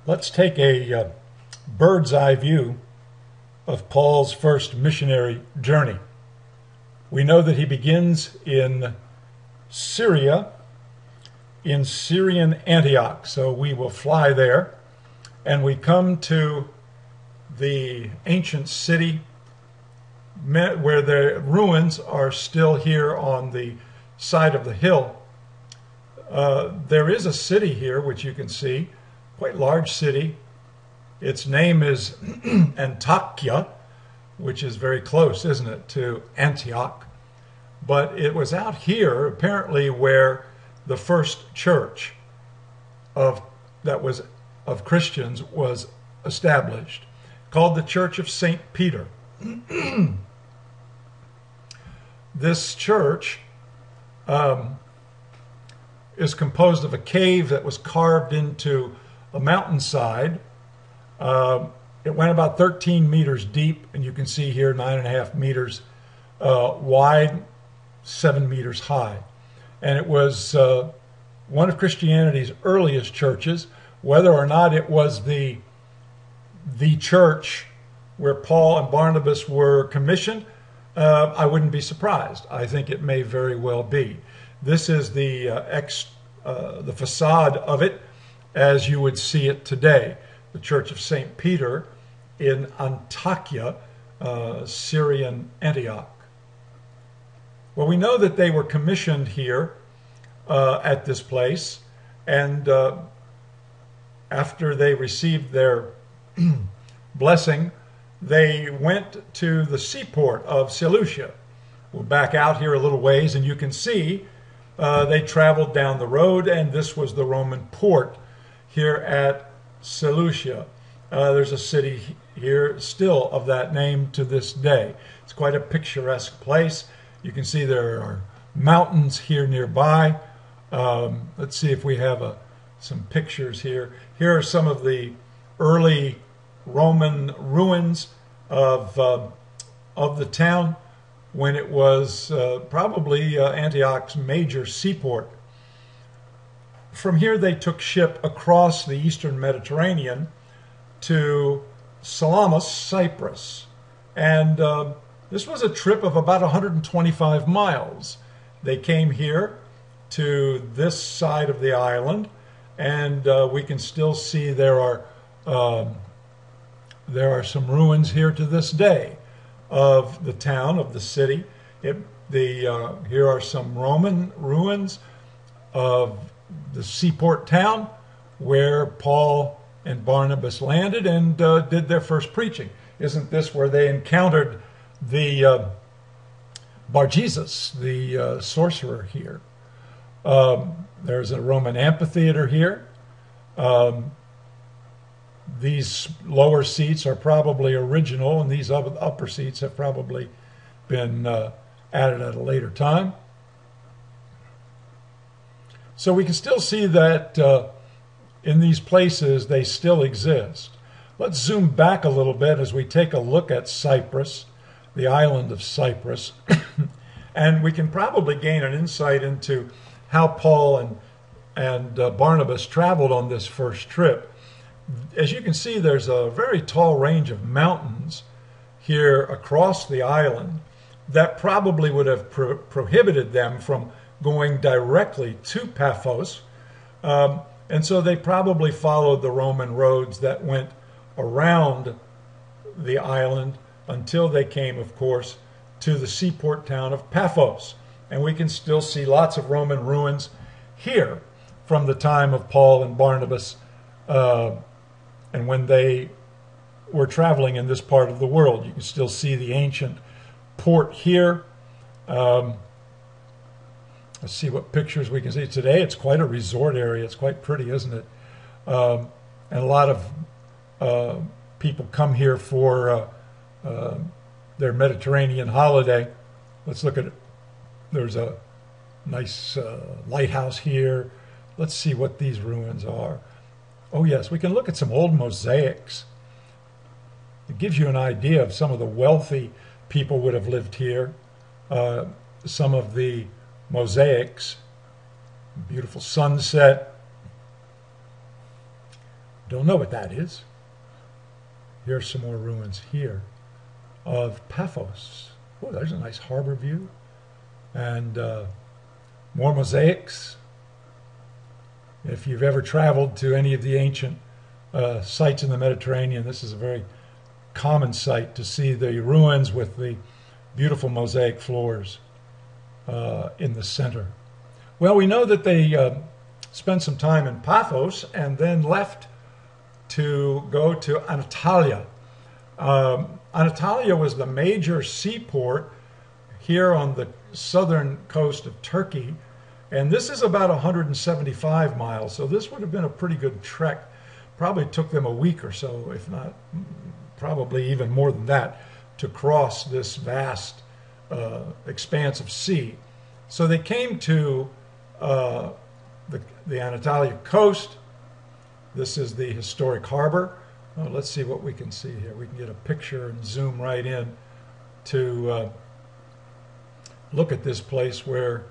Let's take a bird's eye view of Paul's first missionary journey. We know that he begins in Syria, in Syrian Antioch. So we will fly there, and we come to the ancient city where the ruins are still here on the side of the hill. There is a city here, which you can see, quite large city. Its name is Antakya, which is very close, isn't it, to Antioch. But it was out here, apparently, where the first church of Christians was established, called the Church of St. Peter. This church is composed of a cave that was carved into a mountainside. It went about 13 meters deep, and you can see here 9.5 meters wide, 7 meters high. And it was one of Christianity's earliest churches. Whether or not it was the church where Paul and Barnabas were commissioned, I wouldn't be surprised. I think it may very well be. This is the facade of it as you would see it today. The Church of St. Peter in Antakya, Syrian Antioch. Well, we know that they were commissioned here at this place, and after they received their blessing, they went to the seaport of Seleucia. We're back out here a little ways, and you can see they traveled down the road, and this was the Roman port here at Seleucia. There's a city here still of that name to this day. It's quite a picturesque place. You can see there are mountains here nearby. Let's see if we have some pictures here. Here are some of the early Roman ruins of the town when it was probably Antioch's major seaport. From here they took ship across the eastern Mediterranean to Salamis, Cyprus. And this was a trip of about 125 miles. They came here to this side of the island, and we can still see there are some ruins here to this day of the town, of the city. Here are some Roman ruins of the seaport town where Paul and Barnabas landed and did their first preaching. Isn't this where they encountered the Bar-Jesus, the sorcerer here? There's a Roman amphitheater here. These lower seats are probably original, and these upper seats have probably been added at a later time. So we can still see that in these places they still exist. Let's zoom back a little bit as we take a look at Cyprus, the island of Cyprus, and we can probably gain an insight into how Paul and Barnabas traveled on this first trip. As you can see, there's a very tall range of mountains here across the island that probably would have prohibited them from going directly to Paphos. And so they probably followed the Roman roads that went around the island until they came, of course, to the seaport town of Paphos. And we can still see lots of Roman ruins here from the time of Paul and Barnabas and when they were traveling in this part of the world. You can still see the ancient port here. Let's see what pictures we can see. Today it's quite a resort area. It's quite pretty, isn't it? And a lot of people come here for their Mediterranean holiday. Let's look at it. There's a nice lighthouse here. Let's see what these ruins are. Oh yes, we can look at some old mosaics. It gives you an idea of some of the wealthy people would have lived here. Some of the mosaics, beautiful sunset, Don't know what that is. Here's some more ruins here of Paphos. Oh, there's a nice harbor view. And more mosaics. If you've ever traveled to any of the ancient sites in the Mediterranean, this is a very common sight to see the ruins with the beautiful mosaic floors in the center. Well, we know that they spent some time in Paphos and then left to go to Antalya. Antalya was the major seaport here on the southern coast of Turkey, and this is about 175 miles, so this would have been a pretty good trek. Probably took them a week or so, if not probably even more than that, to cross this vast expanse of sea. So they came to the Antalya coast. This is the historic harbor. Let's see what we can see here. We can get a picture and zoom right in to look at this place where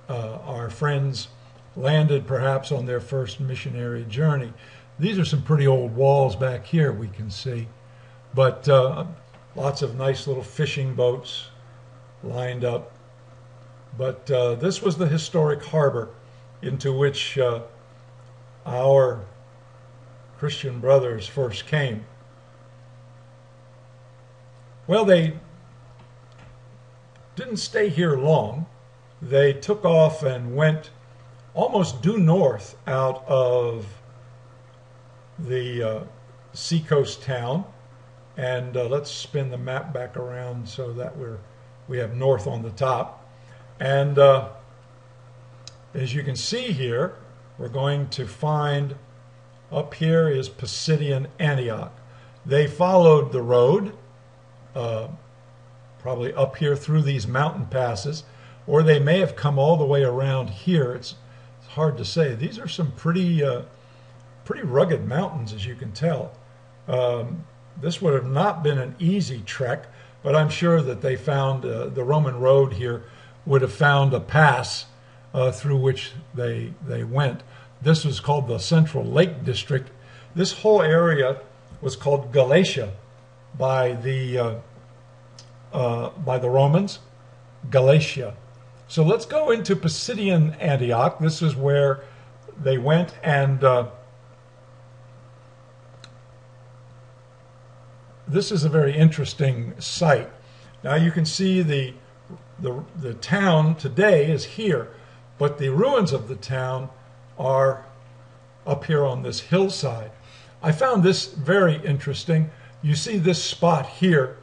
our friends landed perhaps on their first missionary journey. These are some pretty old walls back here we can see, but lots of nice little fishing boats lined up. But this was the historic harbor into which our Christian brothers first came. Well, they didn't stay here long. They took off and went almost due north out of the seacoast town. And let's spin the map back around so that we have north on the top. And as you can see here, we're going to find up here is Pisidian Antioch. They followed the road, probably up here through these mountain passes, or they may have come all the way around here. It's hard to say. These are some pretty rugged mountains, as you can tell. This would have not been an easy trek, but I'm sure that they found the Roman road here would have found a pass through which they went. This was called the Central Lake District. This whole area was called Galatia by the Romans, Galatia. So let's go into Pisidian Antioch. This is where they went, and this is a very interesting site. Now you can see the town today is here, but the ruins of the town are up here on this hillside. I found this very interesting. You see this spot here.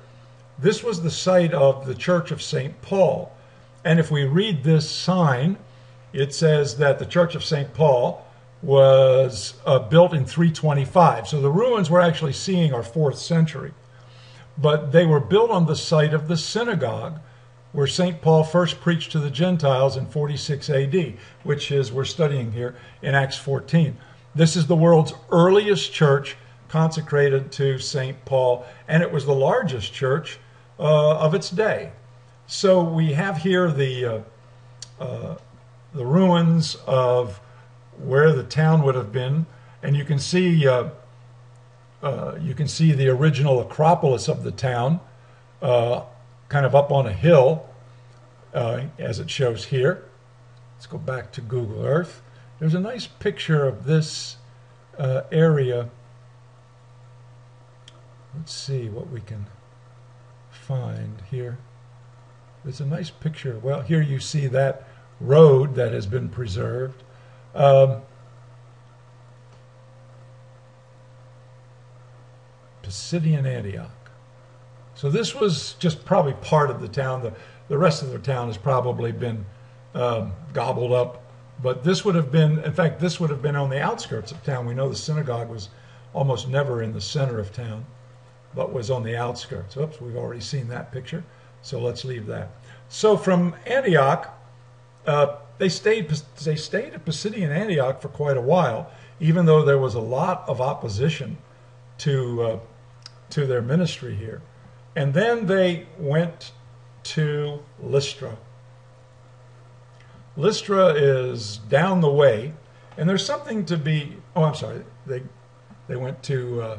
This was the site of the Church of St. Paul. And if we read this sign, it says that the Church of St. Paul was built in 325. So the ruins we're actually seeing are 4th century. But they were built on the site of the synagogue where St. Paul first preached to the Gentiles in 46 AD, which is, we're studying here in Acts 14. This is the world's earliest church consecrated to St. Paul, and it was the largest church of its day. So we have here the ruins of where the town would have been, and you can see the original Acropolis of the town, kind of up on a hill, as it shows here. Let's go back to Google Earth. There's a nice picture of this area. Let's see what we can find here. There's a nice picture. Well, here you see that road that has been preserved. Pisidian Antioch. So this was just probably part of the town. The rest of the town has probably been gobbled up. But this would have been, in fact, this would have been on the outskirts of town. We know the synagogue was almost never in the center of town, but was on the outskirts. Oops, we've already seen that picture. So let's leave that. So from Antioch, they stayed at Pisidian Antioch for quite a while, even though there was a lot of opposition to their ministry here. And then they went to Lystra. Lystra is down the way. And there's something to be, oh, I'm sorry, they went to,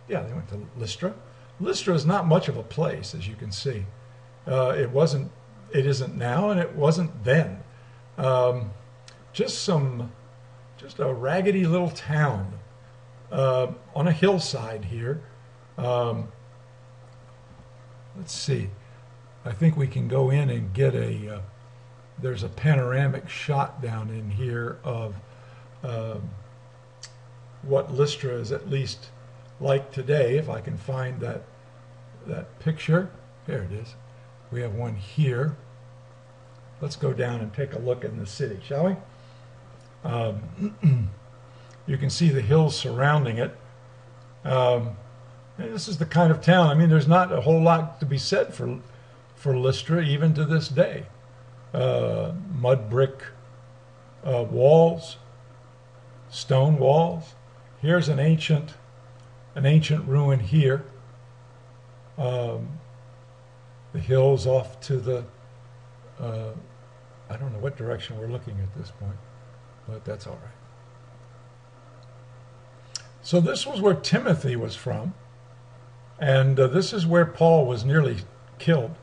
they went to Lystra. Lystra is not much of a place, as you can see. It isn't now, and it wasn't then. Just a raggedy little town on a hillside here. Let's see. I think we can go in and get there's a panoramic shot down in here of what Lystra is at least like today, if I can find that picture. There it is. We have one here. Let's go down and take a look in the city, shall we? You can see the hills surrounding it. And this is the kind of town, I mean, there's not a whole lot to be said for Lystra, even to this day. Mud brick walls, stone walls. Here's an ancient ruin here. The hills off to the, I don't know what direction we're looking at this point, but that's all right. So this was where Timothy was from, and this is where Paul was nearly killed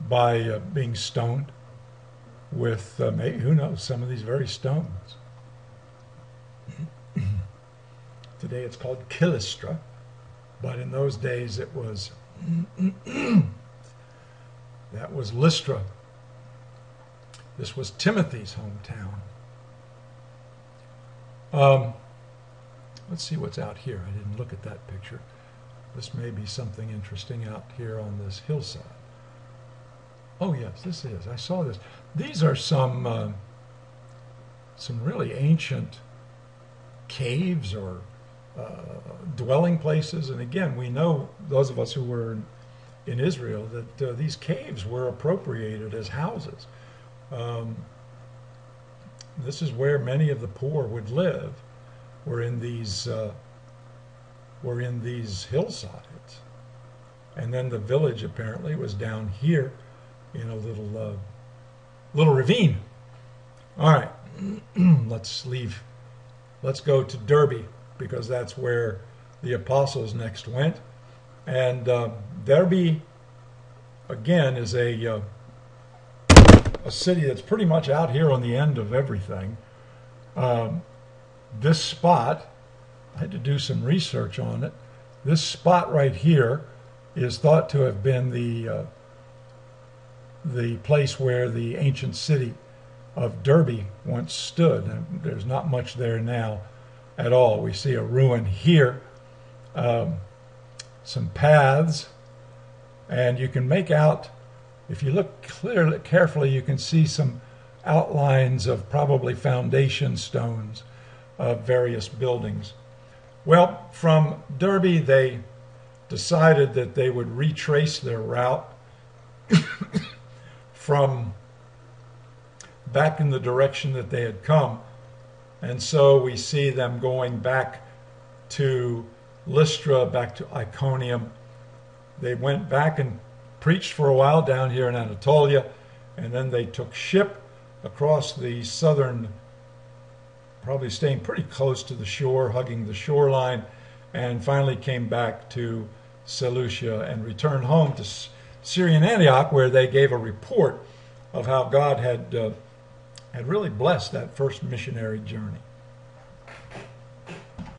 by being stoned with, maybe, who knows, some of these very stones. Today it's called Killistra, but in those days it was, that was Lystra. This was Timothy's hometown. Let's see what's out here. I didn't look at that picture. This may be something interesting out here on this hillside. Oh yes, this is. I saw this. These are some really ancient caves or dwelling places. And again, we know, those of us who were in Israel, that these caves were appropriated as houses. This is where many of the poor would live, were in these hillsides. And then the village apparently was down here in a little ravine. All right, let's leave. Let's go to Derbe, because that's where the apostles next went. And Derbe, again, is a city that's pretty much out here on the end of everything. This spot, I had to do some research on it. This spot right here is thought to have been the place where the ancient city of Derbe once stood. And there's not much there now at all. We see a ruin here, some paths, and you can make out, if you look carefully, you can see some outlines of probably foundation stones of various buildings. Well, from Derbe, they decided that they would retrace their route from back in the direction that they had come. And so we see them going back to Lystra, back to Iconium. They went back and preached for a while down here in Anatolia, and then they took ship across the southern, probably staying pretty close to the shore, hugging the shoreline, and finally came back to Seleucia and returned home to Syrian Antioch, where they gave a report of how God had really blessed that first missionary journey.